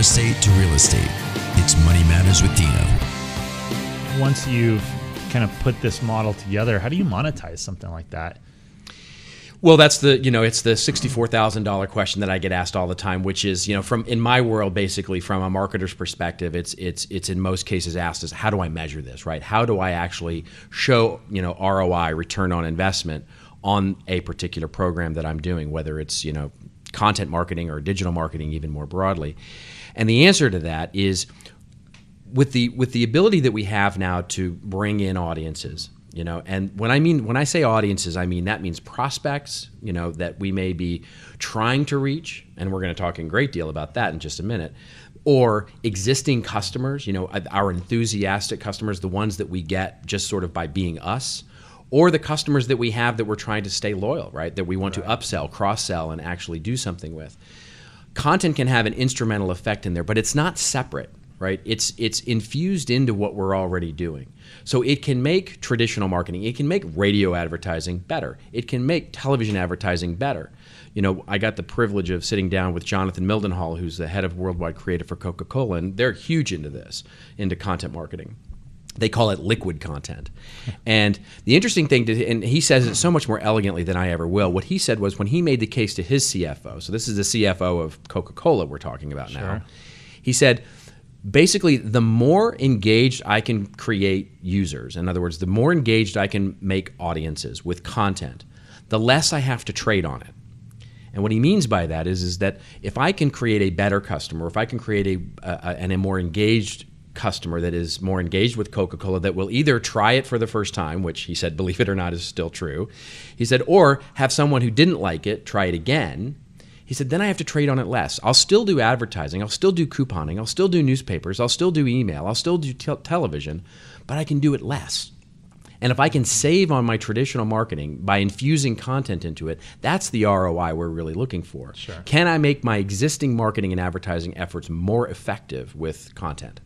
estate to real estate. It's Money Matters with Dino. Once you've kind of put this model together, how do you monetize something like that? Well, that's it's the $64,000 question that I get asked all the time, which is, in my world, basically from a marketer's perspective, it's in most cases asked as, how do I measure this, right? How do I actually show, ROI, return on investment on a particular program that I'm doing, whether it's, content marketing or digital marketing even more broadly? And the answer to that is with the ability that we have now to bring in audiences. And when I say audiences, I mean that means prospects, that we may be trying to reach, and we're going to talk a great deal about that in just a minute, or existing customers, our enthusiastic customers, the ones that we get just sort of by being us, or the customers that we have that we're trying to stay loyal, right? That we want to upsell, cross-sell, and actually do something with. Content can have an instrumental effect in there, but it's not separate. Right? It's infused into what we're already doing. So it can make traditional marketing, it can make radio advertising better. It can make television advertising better. I got the privilege of sitting down with Jonathan Mildenhall, who's the head of worldwide creative for Coca-Cola, and they're huge into this, into content marketing. They call it liquid content. And the interesting thing, and he says it so much more elegantly than I ever will, what he said was when he made the case to his CFO, so this is the CFO of Coca-Cola we're talking about now, he said, basically, the more engaged I can create users, in other words, the more engaged I can make audiences with content, the less I have to trade on it. And what he means by that is that if I can create a better customer, if I can create a more engaged customer that is more engaged with Coca-Cola, that will either try it for the first time, which he said, believe it or not, is still true, he said, or have someone who didn't like it try it again, he said, then I have to trade on it less. I'll still do advertising. I'll still do couponing. I'll still do newspapers. I'll still do email. I'll still do television, but I can do it less. And if I can save on my traditional marketing by infusing content into it, that's the ROI we're really looking for. Sure. Can I make my existing marketing and advertising efforts more effective with content?